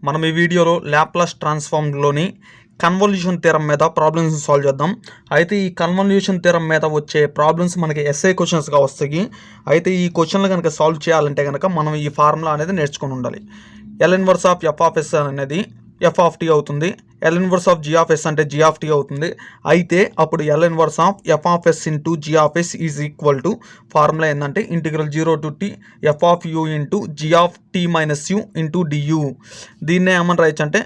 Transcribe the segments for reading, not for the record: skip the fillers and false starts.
మనం ఈ వీడియోలో లాప్లాస్ ట్రాన్స్ఫార్మ్లోని కన్వల్యూషన్ థియరం మీద ప్రాబ్లమ్స్ సాల్వ్ చేద్దాం. అయితే ఈ కన్వల్యూషన్ థియరం మీద వచ్చే ప్రాబ్లమ్స్ మనకి ఎస్ఐ క్వశ్చన్స్గా వస్తాయి. అయితే ఈ క్వశ్చన్లు కనుక సాల్వ్ చేయాలంటే కనుక మనం ఈ ఫార్ములా అనేది నేర్చుకుని ఉండాలి. L inverse of f of s అనేది ఎఫ్ ఆఫ్ టీ అవుతుంది. L inverse of g of yes అంటే జీ ఆఫ్ టీ అవుతుంది. అయితే అప్పుడు l inverse of f of s into g of s is equal to formula ఏంటంటే integral 0 to t F of u into g of tea minus u into d u. దీన్నే ఏమని రాయొచ్చు అంటే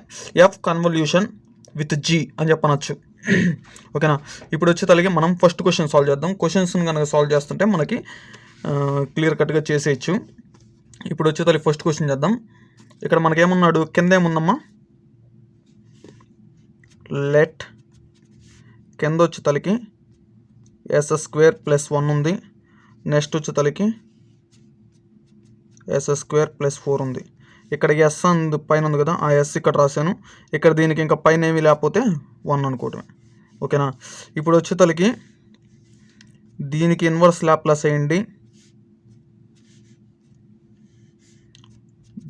F convolution with G అని చెప్పనొచ్చు. ఓకేనా. ఇప్పుడు వచ్చే తలకి మనం ఫస్ట్ క్వశ్చన్ సాల్వ్ చేద్దాం. క్వశ్చన్స్ని కనుక సాల్వ్ చేస్తుంటే మనకి క్లియర్ కట్గా చేసేయచ్చు. ఇప్పుడు వచ్చే తలకి ఫస్ట్ క్వశ్చన్ చేద్దాం. ఇక్కడ మనకేమన్నాడు, కింద ఏముందమ్మా, లెట్ కింద వచ్చే తలకి s² + 1 ఉంది. నెక్స్ట్ వచ్చే తలకి s² + 4 ఉంది. ఇక్కడ ఎస్ అంది పైన ఉంది కదా, ఆ ఎస్ ఇక్కడ రాశాను. ఇక్కడ దీనికి ఇంకా పైన ఏమీ లేకపోతే 1 అనుకోవటమే. ఓకేనా. ఇప్పుడు వచ్చే తలకి దీనికి ఇన్వర్స్ లాప్లాస్ వేయండి,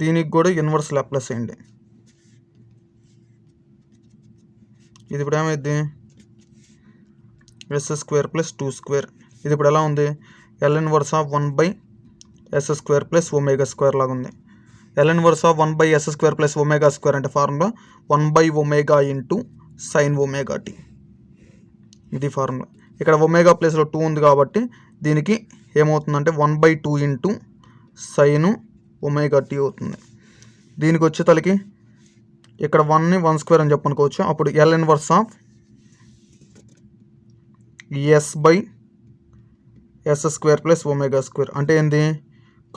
దీనికి కూడా ఇన్వర్స్ లాప్లాస్ వేయండి. ఇది ఇప్పుడు ఏమైంది, s² + 2². ఇది ఇప్పుడు ఎలా ఉంది, ఎల్ ఇన్వర్స్ ఆఫ్ 1/s² + ω² లాగా ఉంది. ఎల్ ఇన్వర్స్ ఆఫ్ 1/s² + ω² అంటే ఫార్ములా 1/ω ఇంటూ సైన్ ωt. ఇది ఫార్ములా. ఇక్కడ ఒమేగా ప్లేస్లో 2 ఉంది కాబట్టి దీనికి ఏమవుతుందంటే 1/2 ఇంటూ సైన్ ωt అవుతుంది. దీనికి వచ్చే తలకి ఇక్కడ 1ని 1² అని చెప్పనుకోవచ్చు. అప్పుడు ఎల్ ఇన్వర్స్ ఆఫ్ s/s² + ω² అంటే ఏంది,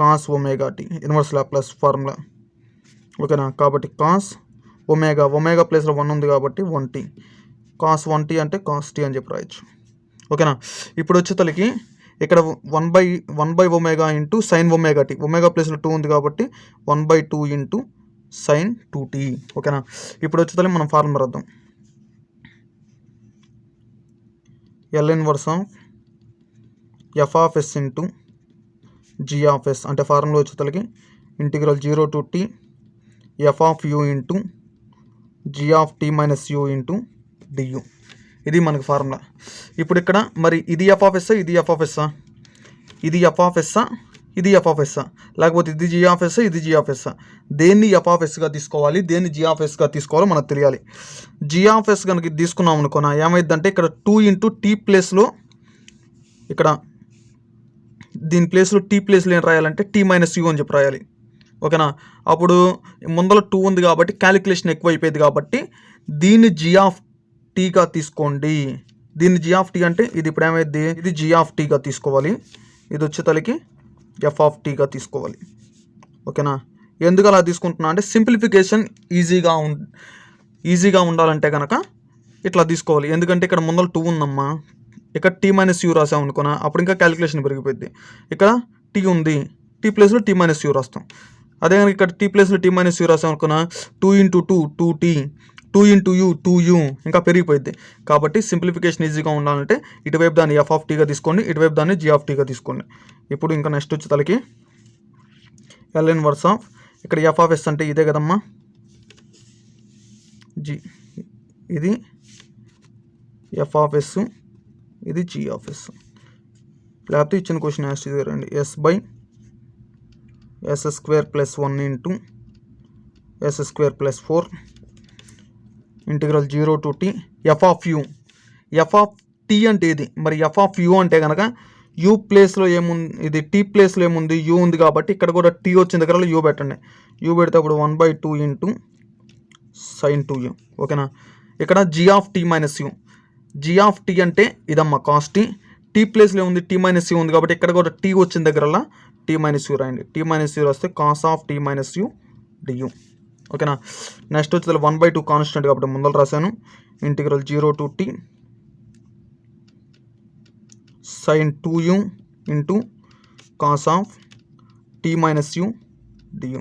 cos ωt inverse Laplace formula. ఓకేనా. కాబట్టి కాస్ ఒమేగా ప్లేస్లో 1 ఉంది కాబట్టి 1t, కాస్ 1t అంటే కాస్ t అని చెప్పి రాయొచ్చు. ఓకేనా. ఇప్పుడు వచ్చే తలకి ఇక్కడ 1/ω ఇంటూ సైన్ ωt, ఒమేగా ప్లేస్లో 2 ఉంది కాబట్టి 1/2 ఇంటూ సైన్ 2t. ఓకేనా. ఇప్పుడు వచ్చే తలకి మనం ఫార్ములా రాద్దాం. L inverse of f of s into g of yes అంటే ఫార్ములా వచ్చే తలకి integral 0 to t F of u into g of tea minus u into d u. ఇది మనకి ఫార్ములా. ఇప్పుడు ఇక్కడ మరి ఇది ఎఫ్ ఆఫ్ ఎస్సా, ఇది ఎఫ్ ఆఫ్ ఎస్సా, ఇది ఎఫ్ ఆఫ్ ఎస్సా, ఇది ఎఫ్ ఆఫ్ ఎస్సా, లేకపోతే ఇది జీ ఆఫ్ ఎస్సా, ఇది జీ ఆఫ్ ఎస్సా. దేన్ని ఎఫ్ ఆఫ్ ఎస్గా తీసుకోవాలి, దేన్ని జీ ఆఫ్ ఎస్గా తీసుకోవాలో మనకు తెలియాలి. జీ ఆఫ్ ఎస్ కనుక తీసుకున్నాం అనుకున్నా ఏమైందంటే ఇక్కడ 2 ఇంటూ టీ ప్లేస్లో, ఇక్కడ దీని ప్లేస్లో టీ ప్లేస్లో ఏం రాయాలంటే టీ మైనస్ యూ అని చెప్పి రాయాలి. ఓకేనా. అప్పుడు ముందర 2 ఉంది కాబట్టి క్యాలిక్యులేషన్ ఎక్కువ అయిపోయింది కాబట్టి దీన్ని జీ ఆఫ్ టీగా తీసుకోండి. దీన్ని జీ ఆఫ్ టీ అంటే ఇది ఇప్పుడు ఏమైంది, ఇది జీ ఆఫ్ టీగా తీసుకోవాలి. ఇది వచ్చే తలకి ఎఫ్ ఆఫ్ టీగా తీసుకోవాలి. ఓకేనా. ఎందుకు అలా తీసుకుంటున్నా అంటే సింప్లిఫికేషన్ ఈజీగా ఉండాలంటే కనుక ఇట్లా తీసుకోవాలి. ఎందుకంటే ఇక్కడ ముందర 2 ఉందమ్మా, ఇక్కడ టీ మైనస్ యూ రాసాం అనుకున్నా అప్పుడు ఇంకా క్యాలిక్యులేషన్ పెరిగిపోద్ది. ఇక్కడ టీ ఉంది, టీ ప్లేస్లో టీ మైనస్ యూ రాస్తాం. అదే కనుక ఇక్కడ టీ ప్లేస్లో టీ మైనస్ యూ రాసాం అనుకున్నా 2 into 2 2t, 2 into you 2u ఇంకా పెరిగిపోయింది. కాబట్టి సింప్లిఫికేషన్ ఈజీగా ఉండాలంటే ఇటువైపు దాన్ని ఎఫ్ ఆఫ్ టీగా తీసుకోండి, ఇటువైపు దాన్ని జీ ఆఫ్ టీగా తీసుకోండి. ఇప్పుడు ఇంకా నెక్స్ట్ వచ్చే తలకి ఎల్ ఇన్వర్స్ ఆఫ్ ఇక్కడ ఎఫ్ ఆఫ్ ఎస్ అంటే ఇదే కదమ్మా, జీ, ఇది ఎఫ్ ఆఫ్ ఎస్, ఇది జీ ఆఫ్ ఎస్. లేకపోతే ఇచ్చిన క్వశ్చన్ యాస్ట్ రండి, s/s² + 1 into s² + 4 integral 0 to t F of U. F of T అంటే ఇది, మరి ఎఫ్ ఆఫ్ యూ అంటే కనుక యూ ప్లేస్లో ఏముంది, ఇది టీ ప్లేస్లో ఏముంది, యూ ఉంది కాబట్టి ఇక్కడ కూడా టీ వచ్చిన దగ్గర యూ పెట్టండి. యూ పెడితే అప్పుడు 1/2 ఇంటూ సైన్ 2u. ఓకేనా. ఇక్కడ G of tea minus U, G of T అంటే ఇదమ్మా కాస్ టీ, టీ ప్లేస్లో ఉంది టీ మైనస్ యూ ఉంది కాబట్టి ఇక్కడ కూడా టీ వచ్చిన దగ్గరలా టీ మైనస్ యూ రాయండి. టీ మైనస్ యూ రాస్తే cos of tea minus u d u. ఓకేనా. నెక్స్ట్ వచ్చి 1/2 కాన్స్టెంట్ కాబట్టి ముందర రాశాను. Integral 0 to t sine 2u into cos of tea minus u d u.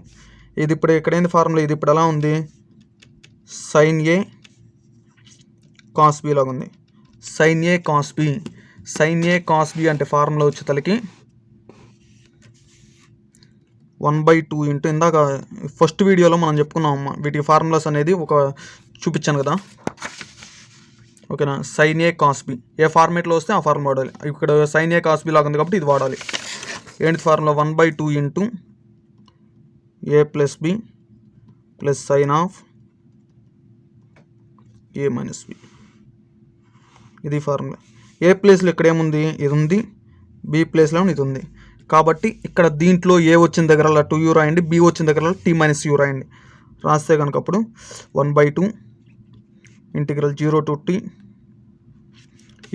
ఇది ఇప్పుడు ఎక్కడైంది ఫార్ములా, ఇది ఇప్పుడు ఎలా ఉంది, సైన్ ఏ కాస్ బి లాగా ఉంది. సైన్ ఏ కాస్ బి, సైన్ ఏ కాస్ బి అంటే ఫార్ములా వచ్చే తలకి 1/2 ఇంటూ ఇందాక ఫస్ట్ వీడియోలో మనం చెప్పుకున్నాం అమ్మ, వీటి ఫార్ములాస్ అనేది ఒక చూపించాను కదా, ఓకేనా. sin a cos b ఏ ఫార్మేట్లో వస్తే ఆ ఫార్ములా వాడాలి. ఇక్కడ sin a cos b లాగా ఉంది కాబట్టి ఇది వాడాలి. ఏంటి formula? 1/2 into a plus b plus sine of a minus b. ఇది ఫార్ములా. ఏ ప్లేస్లో ఇక్కడ ఏముంది? ఇది ఉంది. బి ప్లేస్లో ఇది ఉంది. కాబట్టి ఇక్కడ దీంట్లో ఏ వచ్చిన దగ్గర 2u రాయండి, బి వచ్చిన దగ్గర t-u రాయండి. రాస్తే కనుక అప్పుడు 1/2 ఇంటిగ్రల్ 0 to t.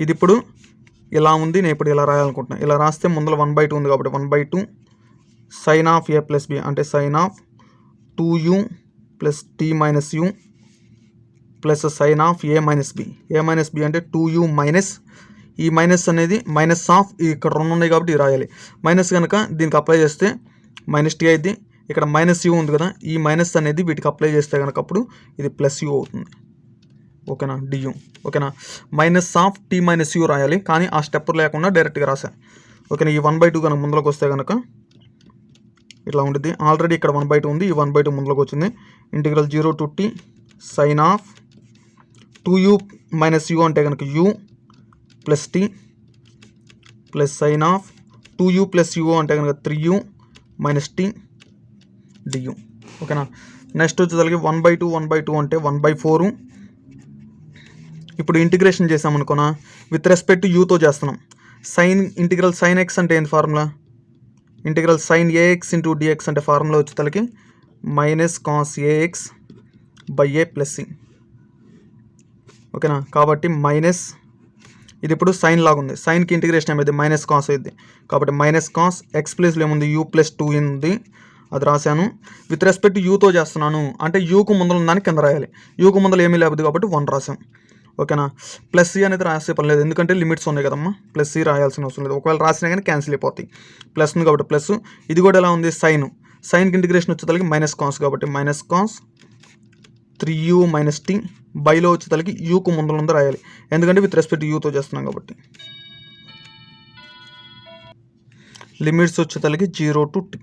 ఇది ఇప్పుడు ఇలా ఉంది, నేను ఇప్పుడు ఇలా రాయాలనుకుంటున్నాను. ఇలా రాస్తే ముందర 1/2 ఉంది కాబట్టి 1/2 sine of a plus b అంటే sine of 2u plus t-u plus sine of a minus b. a minus b అంటే 2u మైనస్, ఈ మైనస్ అనేది మైనస్ ఆఫ్, ఇక్కడ 2 ఉన్నాయి కాబట్టి ఇది రాయాలి. మైనస్ కనుక దీనికి అప్లై చేస్తే మైనస్ టీ అయింది. ఇక్కడ మైనస్ యూ ఉంది కదా, ఈ మైనస్ అనేది వీటికి అప్లై చేస్తే కనుక అప్పుడు ఇది ప్లస్ యూ అవుతుంది. ఓకేనా, డియూ. ఓకేనా, minus of tea minus U రాయాలి, కానీ ఆ స్టెప్ లేకుండా డైరెక్ట్గా రాసా. ఓకేనా, ఈ 1/2 కనుక ముందులోకి వస్తే కనుక ఇట్లా ఉంటుంది. ఆల్రెడీ ఇక్కడ 1/2 ఉంది, ఈ 1/2 ముందులోకి వచ్చింది. Integral 0 to t sine of 2u minus U అంటే కనుక U plus T plus sine of 2u plus U అంటే కనుక 3u మైనస్ టీ డియూ. ఓకేనా, నెక్స్ట్ వచ్చేసరికి 1/2 అంటే 1/4. ఇప్పుడు ఇంటిగ్రేషన్ చేసామనుకోనా, విత్ రెస్పెక్ట్ యూతో చేస్తున్నాం. ఇంటిగ్రల్ సైన్ ఎక్స్ అంటే ఏంటి formula? Integral sine A X into D X అంటే ఫార్ములా వచ్చేసరికి minus cos A X by A plus C. ఓకేనా, కాబట్టి మైనస్, ఇది ఇప్పుడు సైన్ లాగా ఉంది, సైన్కి ఇంటిగ్రేషన్ ఏమైంది? మైనస్ కాస్ అయింది. కాబట్టి మైనస్ కాస్ ఎక్స్ ప్లేస్లో ఏముంది? యూ ప్లస్ 2 ఉంది, అది రాశాను. విత్ రెస్పెక్ట్ యూతో చేస్తున్నాను అంటే యూకు ముందర ఉందని కింద రాయాలి. యూకు ముందర ఏమీ లేదు కాబట్టి 1 రాసాం. ఓకేనా, ప్లస్ సి అనేది రాసే పని లేదు, ఎందుకంటే లిమిట్స్ ఉన్నాయి కదమ్మా, ప్లస్ సి రాయాల్సిన అవసరం లేదు. ఒకవేళ రాసినా కానీ క్యాన్సిల్ అయిపోతాయి. ప్లస్ ఉంది కాబట్టి ప్లస్. ఇది కూడా ఎలా ఉంది? సైన్కి ఇంటిగ్రేషన్ వచ్చేసరికి మైనస్ కాస్ కాబట్టి minus cos 3u minus t, బైలో వచ్చేసరికి యూకు ముందు రాయాలి, ఎందుకంటే విత్ రెస్పెక్ట్ యూతో చేస్తున్నాం కాబట్టి. లిమిట్స్ వచ్చేసరికి 0 to t.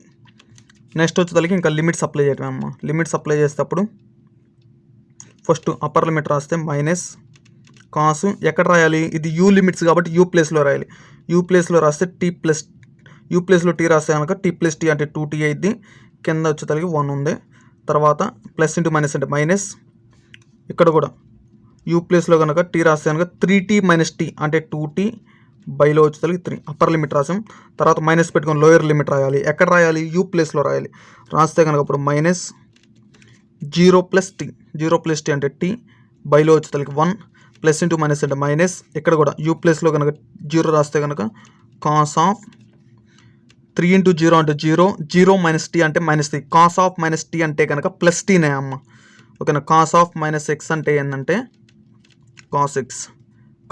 నెక్స్ట్ వచ్చేసరికి ఇంకా లిమిట్స్ అప్లై చేయటం అమ్మ. లిమిట్స్ అప్లై చేసేటప్పుడు ఫస్ట్ అప్పర్ లిమిట్ రాస్తే మైనస్ కాస్, ఎక్కడ రాయాలి? ఇది యూ లిమిట్స్ కాబట్టి యూ ప్లేస్లో రాయాలి. యూ ప్లేస్లో రాస్తే టీ ప్లస్, యూ ప్లేస్లో టీ రాస్తే కనుక టీ ప్లస్ టీ అంటే 2t అయింది. కింద వచ్చేసరికి 1 ఉంది. తర్వాత ప్లస్ ఇంటూ మైనస్ అంటే మైనస్, ఇక్కడ కూడా యూ ప్లేస్లో కనుక టీ రాస్తే కనుక 3t మైనస్ టీ అంటే 2t, బైలో వచ్చేసరికి 3. అప్పర్ లిమిట్ రాసాం. తర్వాత మైనస్ పెట్టుకొని లోయర్ లిమిట్ రాయాలి. ఎక్కడ రాయాలి? యూ ప్లేస్లో రాయాలి. రాస్తే కనుక అప్పుడు minus 0 plus T, 0 plus T అంటే టీ, బైలో వచ్చేసరికి 1 ప్లస్ ఇంటూ మైనస్ అంటే మైనస్. ఇక్కడ కూడా యూ ప్లేస్లో కనుక 0 రాస్తే కనుక కాస్ ఆఫ్ 3 ఇంటూ 0 అంటే 0, 0 మైనస్ టీ అంటే minus 3. Cos of minus T అంటే కనుక ప్లస్ టీనే అమ్మ. ఓకేనా, కాస్ ఆఫ్ మైనస్ ఎక్స్ అంటే ఏంటంటే కాస్ ఎక్స్,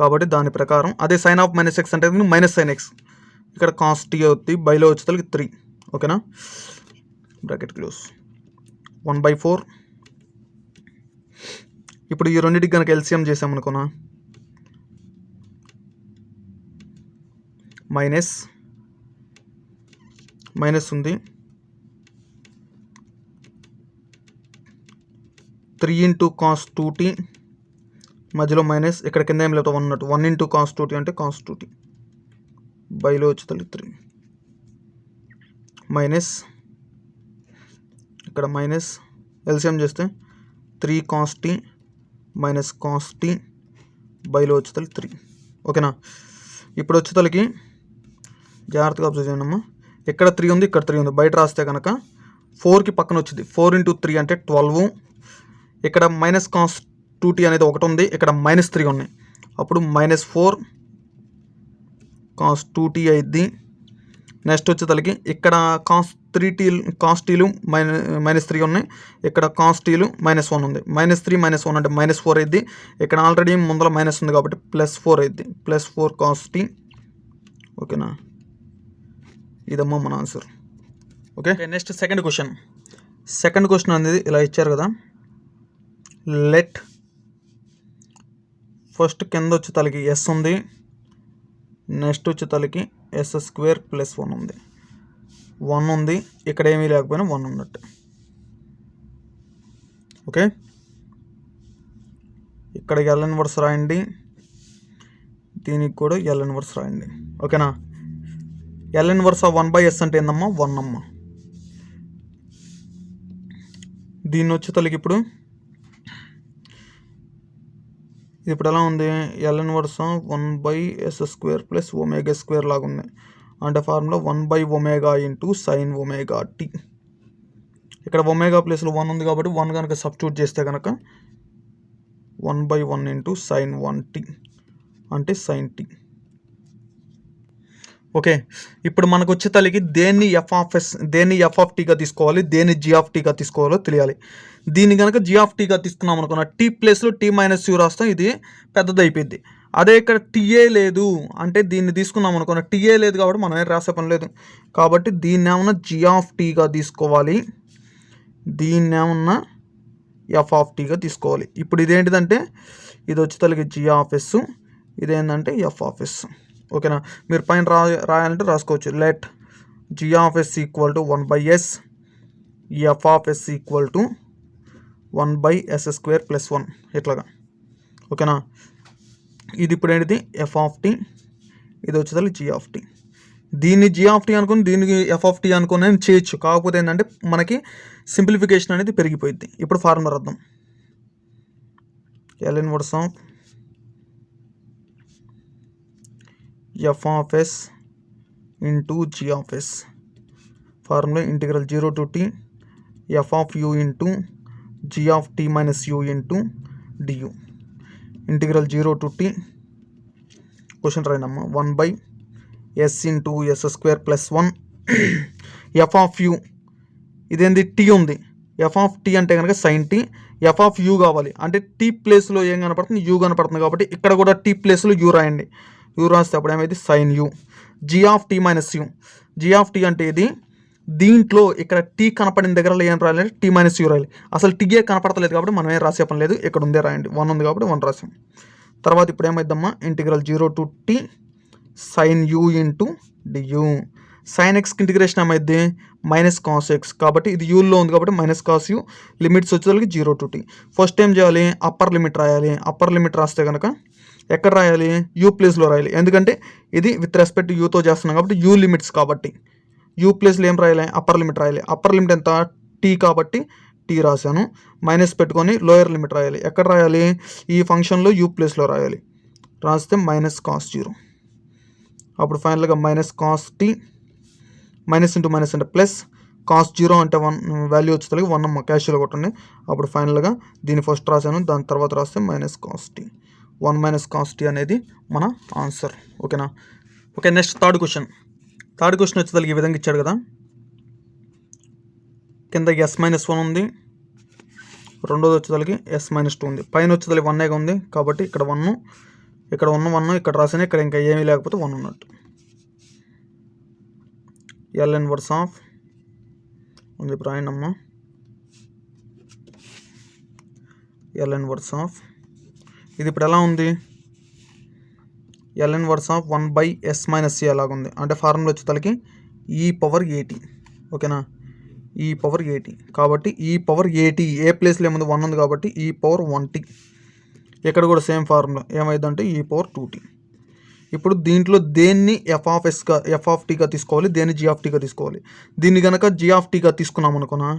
కాబట్టి దాని ప్రకారం. అదే సైన్ ఆఫ్ మైనస్ ఎక్స్ అంటే మైనస్ సైన్ ఎక్స్, ఇక్కడ కాస్ టీ అవుతుంది, బైలో వచ్చేసరికి 3. ఓకేనా, బ్రాకెట్ క్లోజ్. 1/4. ఇప్పుడు ఈ రెండింటికి కనుక ఎల్సిఎం చేసామనుకున్నా, మైనస్ ఉంది, 3 ఇంటూ కాస్ 2t, మధ్యలో మైనస్, ఇక్కడ కింద ఏం లేదు 1 ఉన్నట్టు, 1 ఇంటూ కాస్ 2t అంటే కాస్ 2t, బైలో వచ్చేసరికి 3 మైనస్, ఇక్కడ మైనస్, ఎల్సిఎం చేస్తే 3 cos tea minus cos t, బైలో వచ్చేసరికి 3. ఓకేనా, ఇప్పుడు వచ్చేసరికి జాగ్రత్తగా అబ్జర్వ్ చేయండి అమ్మా. ఇక్కడ 3 ఉంది, ఇక్కడ 3 ఉంది, బయట రాస్తే కనుక 4కి పక్కన వచ్చింది. 4 ఇంటూ 3 అంటే 12. ఇక్కడ మైనస్ కాస్ 2t అనేది 1 ఉంది, ఇక్కడ మైనస్ 3 ఉన్నాయి, అప్పుడు -4 కాస్ 2t అయింది. నెక్స్ట్ వచ్చేసరికి ఇక్కడ కాస్ టీలు -3 ఉన్నాయి, ఇక్కడ కాస్ టీలు -1 ఉంది. -3 -1 అంటే -4 అయింది. ఇక్కడ ఆల్రెడీ ముందర మైనస్ ఉంది కాబట్టి +4 అయింది, +4 కాస్ టీ. ఓకేనా, ఇదమ్మా మన answer. Okay, next second question అనేది ఇలా ఇచ్చారు కదా. లెట్ ఫస్ట్ కింద వచ్చే తలకి ఎస్ ఉంది, నెక్స్ట్ వచ్చే తలకి s² + 1 ఉంది. 1 ఉంది, ఇక్కడ ఏమీ లేకపోయినా 1 ఉన్నట్టు. ఓకే, ఇక్కడ ఎల్ ఇన్వర్స్ రాయండి, దీనికి కూడా ఎల్ ఇన్వర్స్ రాయండి. ఓకేనా, ఎల్ ఇన్వర్స్ ఆఫ్ 1/s అంటే ఏందమ్మా? 1 అమ్మ. దీన్ని వచ్చేతలకి ఇప్పుడు ఎలా ఉంది? L inverse of 1/s² plus ω² లాగా ఉంది. అంటే ఫార్ములా 1/ω ఇంటూ సైన్ ωt. ఇక్కడ ఒమేగా ప్లేస్లో 1 ఉంది కాబట్టి 1 కనుక సబ్స్టిట్యూట్ చేస్తే కనుక 1/1 ఇంటూ సైన్ 1t అంటే సైన్ t. ఓకే, ఇప్పుడు మనకు వచ్చే తల్లికి దేన్ని f(t)గా తీసుకోవాలి, దేన్ని g(t)గా తీసుకోవాలో తెలియాలి. దీన్ని కనుక g(t)గా తీసుకున్నాం అనుకున్న t ప్లేస్లో t-u రాస్తాం, ఇది పెద్దది అయిపోయింది. అదే ఇక్కడ TA లేదు అంటే దీన్ని తీసుకున్నాం అనుకున్న TA లేదు కాబట్టి మనం ఏం రాసే పని లేదు. కాబట్టి దీన్ని ఏమన్నా g(t)గా తీసుకోవాలి, దీన్ని ఏమన్నా f(t)గా తీసుకోవాలి. ఇప్పుడు ఇదేంటిదంటే ఇది వచ్చే తల్లికి g(s), ఇదేంటంటే f(s). ఓకేనా, మీరు పైన రాయాలంటే రాసుకోవచ్చు. Let g(s) equal to 1/s, f(s) equal to 1/s² plus 1 ఇట్లాగా. ఓకేనా, ఇది ఇప్పుడు ఏంటిది? f(t), ఇది వచ్చేసరికి g(t). దీన్ని g(t) అనుకుని దీనికి f(t) అనుకుని చేయొచ్చు. కాకపోతే ఏంటంటే మనకి సింప్లిఫికేషన్ అనేది పెరిగిపోయింది. ఇప్పుడు ఫార్ములా రాద్దాం. L inverse of f(s) into g(s). Formula integral 0 to t f(u) into g(t minus u) into du. Integral 0 to t question రాయండమ్మా. 1/s into s² plus 1 f(u) ఇదేంది? t ఉంది. f(t) అంటే కనుక సైన్ t. f(u) కావాలి అంటే t ప్లేస్లో ఏం కనపడుతుంది? u కనపడుతుంది కాబట్టి ఇక్కడ కూడా t ప్లేస్లో u రాయండి. u రాస్తే అప్పుడు ఏమైంది? Sign u. g(t minus u). g(t) అంటే ఇది. దీంట్లో ఇక్కడ t కనపడిన దగ్గర ఏం రాయాలంటే t-u రాయాలి. అసలు టీఏ కనపడతలేదు కాబట్టి మనం ఏం రాసే పని లేదు, ఇక్కడ ఉందే రాయండి. 1 ఉంది కాబట్టి 1 రాసాం. తర్వాత ఇప్పుడు ఏమైందమ్మా? Integral 0 to t sine u into du. Sine ఎక్స్కి ఇంటిగ్రేషన్ ఏమైంది? Minus cos x. కాబట్టి ఇది యూలో ఉంది కాబట్టి మైనస్ కాస్ యూ. లిమిట్స్ వచ్చేసరికి 0 to t. ఫస్ట్ ఏం చేయాలి? అప్పర్ లిమిట్ రాయాలి. అప్పర్ లిమిట్ రాస్తే కనుక ఎక్కడ రాయాలి? యూ ప్లేస్లో రాయాలి. ఎందుకంటే ఇది విత్ రెస్పెక్ట్ యూతో చేస్తున్నాం కాబట్టి యూ లిమిట్స్ కాబట్టి యూ ప్లేస్లో ఏం రాయాలి? అప్పర్ లిమిట్ రాయాలి. అప్పర్ లిమిట్ ఎంత? టీ కాబట్టి టీ రాశాను. మైనస్ పెట్టుకొని లోయర్ లిమిట్ రాయాలి. ఎక్కడ రాయాలి? ఈ ఫంక్షన్లో యూ ప్లేస్లో రాయాలి. రాస్తే మైనస్ కాస్ 0. అప్పుడు ఫైనల్గా minus cos tea, minus into minus అంటే ప్లస్ కాస్ 0 అంటే 1 వాల్యూ వచ్చేసరికి 1 అమ్మ. క్యాషువల్గా కొట్టండి. అప్పుడు ఫైనల్గా దీన్ని ఫస్ట్ రాశాను, దాని తర్వాత రాస్తే minus cos T. 1 minus cos T అనేది మన ఆన్సర్. ఓకేనా? ఓకే, నెక్స్ట్ థర్డ్ క్వశ్చన్ వచ్చేసరికి ఈ విధంగా ఇచ్చాడు కదా. కింద s-1 ఉంది, రెండోది వచ్చేసరికి s-2 ఉంది, పైన వచ్చేసరికి 1 ఉంది కాబట్టి ఇక్కడ 1, ఇక్కడ 1 ఇక్కడ రాసిన, ఇక్కడ ఇంకా ఏమీ లేకపోతే 1 ఉన్నట్టు. ఎల్ ఇన్వర్స్ ఆఫ్ ఉంది రాయండమ్మా. ఎల్ ఇన్వర్స్ ఆఫ్ ఇది ఇప్పుడు ఎలా ఉంది? L inverse of 1/s-c అలాగుంది. అంటే ఫార్ములా వచ్చేసరికి e⁻at. ఓకేనా, e⁻at. కాబట్టి e⁻at ఏ ప్లేస్లో ఏముంది? 1 ఉంది కాబట్టి e⁻1t. ఇక్కడ కూడా సేమ్ ఫార్ములా ఏమైందంటే e⁻2t. ఇప్పుడు దీంట్లో దేన్ని f(t)గా తీసుకోవాలి, దేన్ని g(t)గా తీసుకోవాలి. దీన్ని కనుక g(t)గా తీసుకున్నాం అనుకున్నా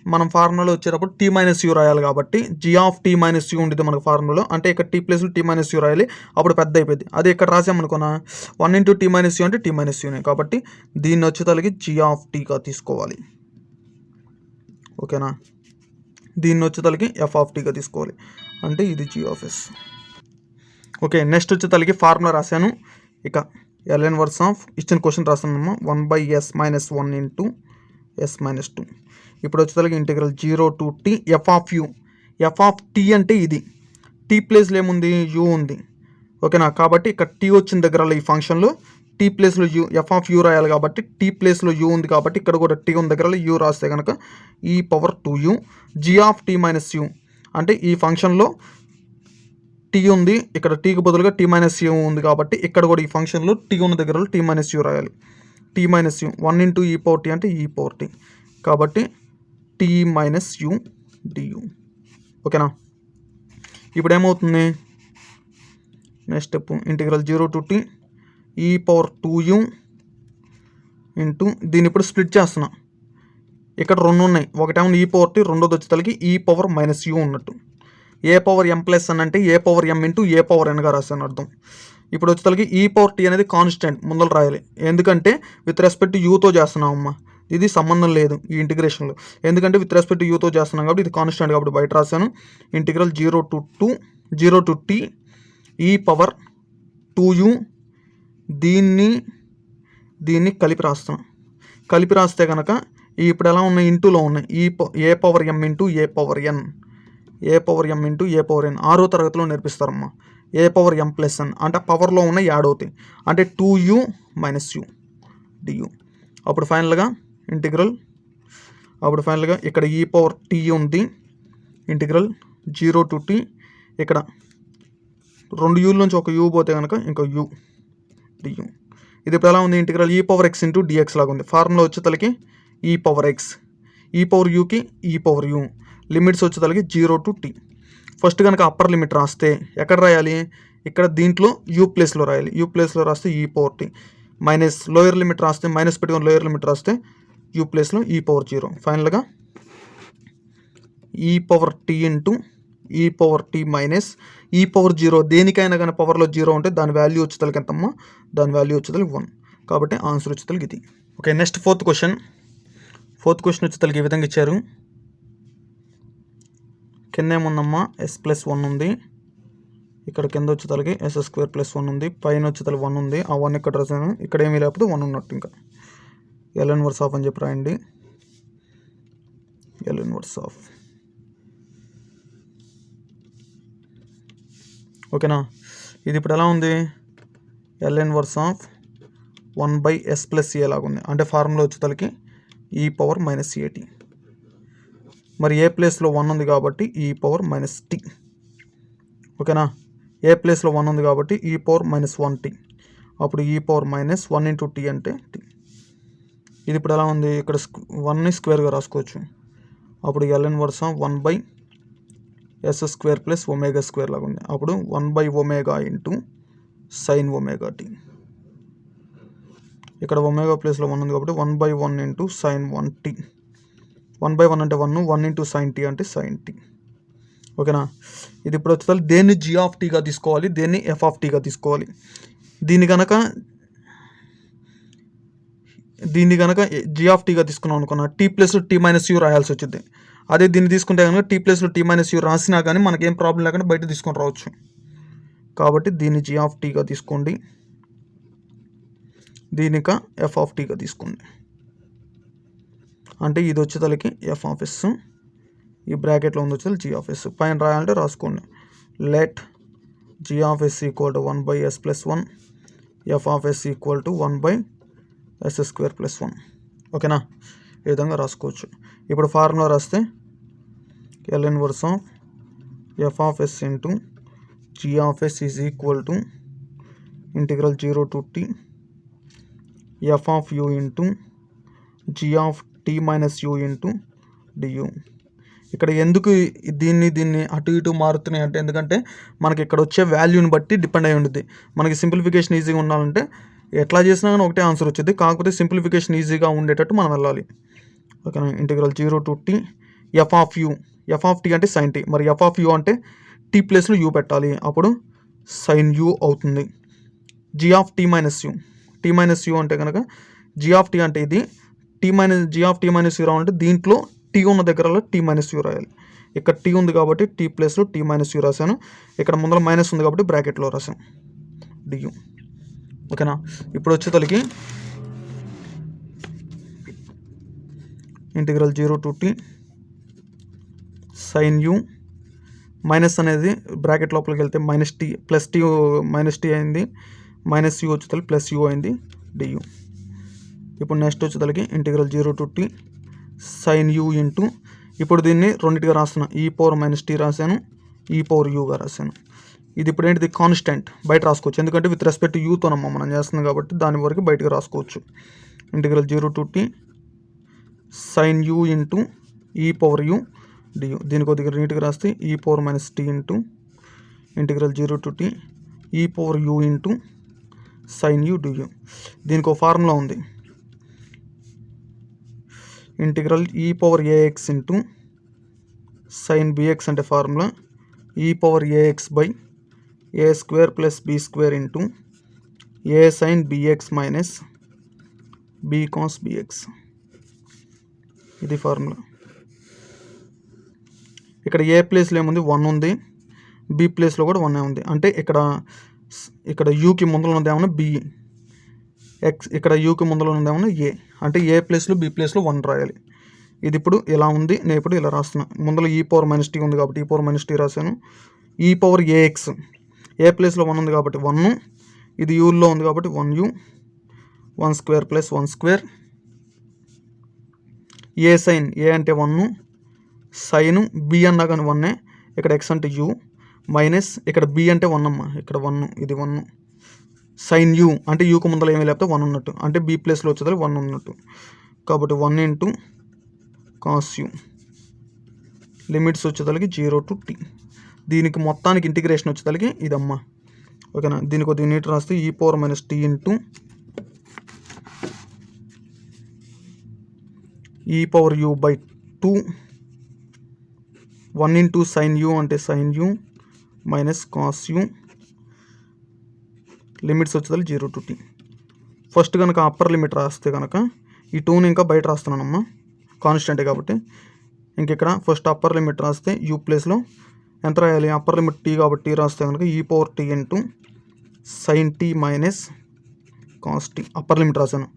మనం ఫార్ములాలో వచ్చేటప్పుడు t-u రాయాలి కాబట్టి g(t-u) ఉండేది మనకు ఫార్ములాలో. అంటే ఇక్కడ t ప్లేస్లో t-u రాయాలి, అప్పుడు పెద్ద అయిపోయింది. అదే ఇక్కడ రాసామనుకున్నా 1 ఇంటూ t-u అంటే t-uనే కాబట్టి దీన్ని వచ్చేతలకి g(t)గా తీసుకోవాలి. ఓకేనా, దీన్ని వచ్చేతలకి f(t)గా తీసుకోవాలి. అంటే ఇది g(s). ఓకే, నెక్స్ట్ వచ్చేతలకి ఫార్ములా రాశాను. ఇక ఎల్ ఇన్వర్స్ ఆఫ్ ఇచ్చిన క్వశ్చన్ రాస్తానమ్మా. 1/s-1 into s-2. ఇప్పుడు వచ్చేసరికి integral 0 to t f(u). f(t) అంటే ఇది. t ప్లేస్లో ఏముంది? u ఉంది. ఓకేనా, కాబట్టి ఇక్కడ t వచ్చిన దగ్గర ఈ ఫంక్షన్లో t ప్లేస్లో u f(u) రాయాలి కాబట్టి t ప్లేస్లో u ఉంది కాబట్టి ఇక్కడ కూడా t ఉన్న దగ్గర u రాస్తే కనుక e⁻2u g(t-u). అంటే ఈ ఫంక్షన్లో t ఉంది, ఇక్కడ tకి బదులుగా t-u ఉంది కాబట్టి ఇక్కడ కూడా ఈ ఫంక్షన్లో t ఉన్న దగ్గర t-u రాయాలి. టీ మైనస్ యూ, 1 ఇంటూ ఈ పవర్ టీ అంటే ఈ పవర్ టీ, కాబట్టి టీ మైనస్ యూ డియూ. ఓకేనా. ఇప్పుడు ఏమవుతుంది, next step integral 0 to t E power 2u into, దీన్ని ఇప్పుడు స్ప్లిట్ చేస్తున్నా. ఇక్కడ రెండు ఉన్నాయి, ఒకటేమో ఈ పవర్ టీ, రెండోది వచ్చేసరికి ఈ పవర్ మైనస్ యూ ఉన్నట్టు. ఏ పవర్ ఎం ప్లస్ అని అంటే ఏ పవర్ ఎం ఇంటూ ఏ పవర్ ఎన్గా రాశాను అర్థం. ఇప్పుడు వచ్చేసరికి ఈ పవర్ టీ అనేది కాన్స్టెంట్ ముందర రాయాలి, ఎందుకంటే విత్ రెస్పెక్ట్ టు యూతో చేస్తున్నాం అమ్మ, ఇది సంబంధం లేదు ఈ ఇంటిగ్రేషన్లో, ఎందుకంటే విత్ రెస్పెక్ట్ టు యూతో చేస్తున్నాం కాబట్టి ఇది కాన్స్టెంట్ కాబట్టి బయట రాశాను. Integral 0 to t E power 2u, దీన్ని కలిపి రాస్తాం. కలిపి రాస్తే కనుక ఇప్పుడు ఎలా ఉన్నాయి, ఇంటూలో ఉన్నాయి, ఏ పవర్ ఎం ఇంటూ ఏ పవర్ ఎన్, ఏ పవర్ ఎం ఇంటూ ఏ పవర్ ఎన్ 6వ తరగతిలో నేర్పిస్తారమ్మా. ఏ పవర్ ఎం ప్లస్ ఎన్ అంటే పవర్లో ఉన్న యాడ్ అవుతాయి, అంటే 2u మైనస్ యూ డియూ. అప్పుడు ఫైనల్గా ఇక్కడ ఈ పవర్ టీ ఉంది, ఇంటిగ్రల్ 0 to t, ఇక్కడ 2 యూల నుంచి ఒక యూ పోతే కనుక ఇంకో యూ డియూ. ఇది ఇప్పుడు ఎలా ఉంది, ఇంటిగ్రల్ ఈ పవర్ ఎక్స్ ఇంటూ డిఎక్స్ లాగా ఉంది. ఫార్ములా వచ్చేతలకి e power x, e power యూకి ఈ పవర్ యూ, లిమిట్స్ వచ్చేతలకి 0 to t. ఫస్ట్ కనుక అప్పర్ లిమిట్ రాస్తే ఎక్కడ రాయాలి, ఇక్కడ దీంట్లో యూ ప్లేస్లో రాయాలి, యూ ప్లేస్లో రాస్తే ఈ power T, minus lower limit రాస్తే మైనస్ పెట్టుకొని లోయర్ లిమిట్ రాస్తే యూ ప్లేస్లో ఈ పవర్ 0. ఫైనల్గా ఈ పవర్ టీ ఇంటూ ఈ పవర్ టీ మైనస్ ఈ పవర్ 0, దేనికైనా కానీ పవర్లో 0 ఉంటే దాని వాల్యూ వచ్చేతలకి ఎంతమ్మా, దాని వాల్యూ వచ్చేతలకి 1, కాబట్టి ఆన్సర్ వచ్చేతలకి ఇది. ఓకే, నెక్స్ట్ ఫోర్త్ క్వశ్చన్ వచ్చేతలకి ఈ విధంగా ఇచ్చారు. కింద ఏముందమ్మా, s+1 ఉంది, ఇక్కడ కింద వచ్చేతలకి s² + 1 ఉంది, పైన వచ్చేతలకి 1 ఉంది, ఆ 1 ఇక్కడ రాసాను, ఇక్కడ ఏమీ లేకపోతే 1 ఉన్నట్టు, ఇంకా L ఇన్వర్స్ ఆఫ్ అని చెప్పి రాయండి. L inverse of. ఓకేనా. ఇది ఇప్పుడు ఎలా ఉంది, L ఇన్వర్స్ ఆఫ్ 1/s+a లాగా ఉంది, అంటే ఫార్ములా వచ్చేతలకి ఈ పవర్ మైనస్ ఏటీ. మరి ఏ ప్లేస్లో 1 ఉంది కాబట్టి ఈ పవర్ మైనస్ టీ. ఓకేనా, ఏ ప్లేస్లో 1 ఉంది కాబట్టి ఈ పవర్ మైనస్ 1t, అప్పుడు e power minus 1 into tea అంటే టీ. ఇది ఇప్పుడు ఎలా ఉంది, ఇక్కడ 1ని స్క్వేర్గా రాసుకోవచ్చు, అప్పుడు L ఇన్వర్స్ ఆఫ్ 1/s² + ω² లాగా ఉంది, అప్పుడు 1/ω ఇంటూ సైన్ ωt. ఇక్కడ ఒమేగా ప్లేస్లో 1 ఉంది కాబట్టి 1/1 ఇంటూ సైన్ 1t. 1/1 అంటే 1, 1 ఇంటూ సైన్ టీ అంటే సైన్ టీ. ఓకేనా. ఇది ఇప్పుడు వచ్చేసరికి దేన్ని g ఆఫ్ టీగా తీసుకోవాలి, దేన్ని f ఆఫ్ టీగా తీసుకోవాలి. దీన్ని కనుక g ఆఫ్ టీగా తీసుకున్నాం అనుకున్నా, t ప్లస్లో t మైనస్ యూ రాయాల్సి వచ్చింది. అదే దీన్ని తీసుకుంటే కనుక t ప్లస్లో t మైనస్ యూ రాసినా కానీ మనకేం ప్రాబ్లం లేకుండా బయట తీసుకొని రావచ్చు. కాబట్టి దీన్ని g ఆఫ్ టీగా తీసుకోండి, దీనిక f ఆఫ్ టీగా తీసుకోండి. అంటే ఇది వచ్చేతలకి f ఆఫ్ s, ఈ బ్రాకెట్లో ఉంది వచ్చేది g ఆఫ్ s. పైన రాయాలంటే రాసుకోండి, let g of s equal to 1/s+1, f of s equal to 1/s² + 1. ఓకేనా, ఈ విధంగా రాసుకోవచ్చు. ఇప్పుడు ఫార్ములా రాస్తే L inverse of f of s into g of s is equal to integral 0 to t f of u into g of t minus u into du. ఇక్కడ ఎందుకు దీన్ని అటు ఇటు మారుతున్నాయి అంటే, ఎందుకంటే మనకి ఇక్కడ వచ్చే వాల్యూని బట్టి డిపెండ్ అయి ఉంటుంది. మనకి సింప్లిఫికేషన్ ఈజీగా ఉండాలంటే ఎట్లా చేసినా కానీ ఒకటే ఆన్సర్ వచ్చింది, కాకపోతే సింప్లిఫికేషన్ ఈజీగా ఉండేటట్టు మనం వెళ్ళాలి. ఓకేనా. Integral 0 to t f of u, f of t అంటే సైన్ t, మరి f ఆఫ్ u అంటే t ప్లేస్లో u పెట్టాలి, అప్పుడు సైన్ u అవుతుంది. g of t minus u అంటే కనుక g ఆఫ్ t అంటే ఇది, g of t minus u రావాలంటే దీంట్లో t ఉన్న దగ్గరలో t మైనస్ u రాయాలి. ఇక్కడ t ఉంది కాబట్టి t ప్లేస్లో t మైనస్ u రాశాను, ఇక్కడ ముందర మైనస్ ఉంది కాబట్టి బ్రాకెట్లో రాశాను du. ఓకేనా. ఇప్పుడు వచ్చేతలకి integral 0 to t sine u, minus అనేది బ్రాకెట్ లోపలికి వెళ్తే minus t plus t minus t అయింది, మైనస్ u వచ్చేతలకి ప్లస్ u అయింది du. ఇప్పుడు నెక్స్ట్ వచ్చేతలకి integral 0 to t sine u into, ఇప్పుడు దీన్ని రెండింటిగా రాస్తున్నా, ఈ పవర్ మైనస్ టీ రాశాను, ఈ పవర్ యూగా రాశాను. ఇది ఇప్పుడు ఏంటిది, కాన్స్టెంట్ బయట రాసుకోవచ్చు, ఎందుకంటే విత్ రెస్పెక్ట్ యూతోనమ్మా మనం చేస్తున్నాం కాబట్టి దాని వరకు బయటకు రాసుకోవచ్చు. Integral 0 to t sin u into ఈ పవర్ u du. దీని కొద్దిగా నీట్గా రాస్తే ఈ power minus tea into integral 0 to t E power u into sin u du. దీనికి ఒక ఫార్ములా ఉంది, ఇంటిగ్రల్ ఈ power ax into sin bx అంటే formula E power ax by a square plus b square into a sin bx minus b cos bx. ఇది ఫార్ములా. ఇక్కడ A ప్లేస్లో ఏముంది 1 ఉంది, బి ప్లేస్లో కూడా 1 ఉంది. అంటే ఇక్కడ యూకి ముందులో ఉన్నదేమన్నా బి, ఎక్స్ ఇక్కడ యూకి ముందులో ఉన్నదేమన్నా ఏ. అంటే ఏ ప్లేస్లో బి ప్లేస్లో 1 రాయాలి. ఇది ఇప్పుడు ఇలా ఉంది, నేను ఇప్పుడు ఇలా రాస్తున్నా. ముందులో ఈ పవర్ మైనస్ టీ ఉంది కాబట్టి ఈ పవర్ మైనస్ టీ రాశాను. ఈ పవర్ ఏఎక్స్ ఏ ప్లేస్లో 1 ఉంది కాబట్టి 1, ఇది యూలో ఉంది కాబట్టి 1u 1 స్క్వేర్ ప్లస్ 1 స్క్వేర్. ఏ సైన్ ఏ అంటే 1, సైను బి అన్నా కానీ 1, ఇక్కడ ఎక్స్ అంటే యూ మైనస్ ఇక్కడ బి అంటే 1 అమ్మ, ఇక్కడ 1, ఇది 1 సైన్ యూ అంటే యూకు ముందర ఏమీ లేకపోతే 1 ఉన్నట్టు, అంటే బి ప్లేస్లో వచ్చేదానికి 1 ఉన్నట్టు. కాబట్టి 1 ఇంటూ కాస్ యూ. లిమిట్స్ వచ్చేదానికి 0 to t. దీనికి మొత్తానికి ఇంటిగ్రేషన్ వచ్చేదానికి ఇదమ్మా, ఓకేనా. దీనికి కొద్దిగా నీట్ రాస్తే ఈ పవర్ మైనస్ టీ ఇంటూ ఈ power u by 2 1 into sine u అంటే sine u minus cos u. Limits వచ్చేదానికి 0 to t. ఫస్ట్ కనుక అప్పర్ లిమిట్ రాస్తే కనుక ఈ 2ని ఇంకా బయట రాస్తున్నానమ్మా, కాన్స్టెంటే కాబట్టి. ఇంక ఇక్కడ ఫస్ట్ అప్పర్ లిమిట్ రాస్తే యూ ప్లేస్లో ఎంత రాయాలి, అప్పర్ లిమిట్ టీ కాబట్టి టీ రాస్తే కనుక E power tea into sine tea minus cos T. Upper limit రాశాను,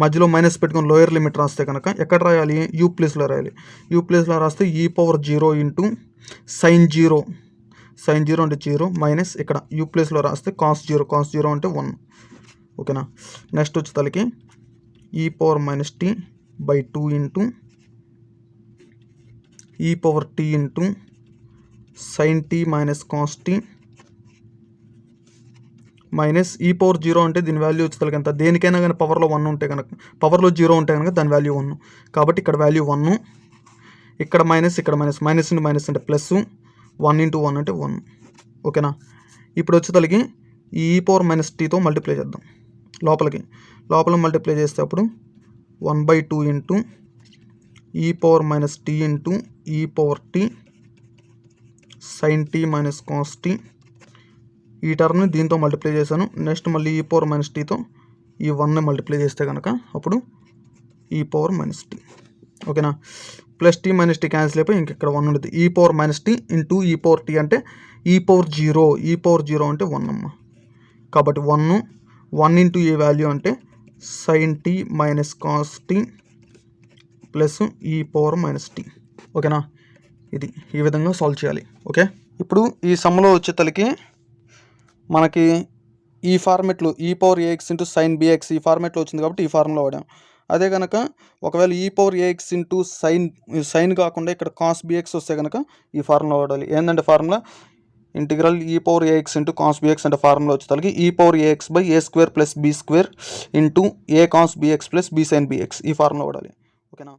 మధ్యలో మైనస్ పెట్టుకొని లోయర్ లిమిట్ రాస్తే కనుక ఎక్కడ రాయాలి, యూ ప్లేస్లో రాయాలి. యూ ప్లేస్లో రాస్తే ఈ పవర్ 0 ఇంటూ సైన్ 0, సైన్ 0 అంటే 0 మైనస్ ఇక్కడ యూ ప్లేస్లో రాస్తే కాస్ 0, కాస్ 0 అంటే 1, ఓకేనా. నెక్స్ట్ వచ్చేసరికి e power minus t by 2 into ఈ power tea into sine tea minus cos tea minus ఈ పవర్ 0 అంటే దీని వాల్యూ వచ్చేసరికి ఎంత, దేనికైనా కానీ పవర్లో 1 ఉంటే కనుక, పవర్లో 0 ఉంటే కనుక దాని వాల్యూ 1. కాబట్టి ఇక్కడ వాల్యూ 1, ఇక్కడ మైనస్ ఇక్కడ మైనస్, మైనస్ ఇంటూ మైనస్ అంటే ప్లస్, 1 ఇంటూ 1 అంటే 1, ఓకేనా. ఇప్పుడు వచ్చేసరికి ఈ పవర్ మైనస్ టీతో మల్టిప్లై చేద్దాం. లోపల మల్టిప్లై చేస్తే అప్పుడు 1/2 ఇంటూ ఈ పవర్ మైనస్ టీ ఇంటూ ఈ power t sin tea minus cos t. ఈ టర్మ్ని దీంతో మల్టిప్లై చేశాను. నెక్స్ట్ మళ్ళీ ఈ పవర్ మైనస్ టీతో ఈ 1ని మల్టిప్లై చేస్తే కనుక అప్పుడు ఈ పవర్ మైనస్ టీ, ఓకేనా. Plus t minus t cancel అయిపోయి ఇంక ఇక్కడ 1 ఉంటుంది. E power minus tea into ఈ పవర్ టీ అంటే ఈ పవర్ 0, ఈ పవర్ 0 అంటే 1 అమ్మ. కాబట్టి 1 ఇంటూ ఈ వాల్యూ అంటే sin tea minus cos t plus e power minus t, ఓకేనా. ఇది ఈ విధంగా సాల్వ్ చేయాలి, ఓకే. ఇప్పుడు ఈ సమ్లో వచ్చేతలకి మనకి ఈ ఫార్మెట్లో e power ax into sin bx ఈ ఫార్మెట్లో వచ్చింది కాబట్టి ఈ ఫార్ములా వాడాం. అదే కనుక ఒకవేళ ఈ పవర్ ఏఎక్స్ ఇంటూ సైన్ కాకుండా ఇక్కడ కాస్ బిఎక్స్ వస్తే కనుక ఈ ఫార్ములా వాడాలి. ఏంటంటే ఫార్ములా ఇంటిగ్రల్ ఈ power ax into cos bx అంటే ఫార్ములా వచ్చేసరికి e power ax by a square plus b square into a cos bx plus b sin bx ఈ ఫార్ములా వాడాలి, ఓకేనా.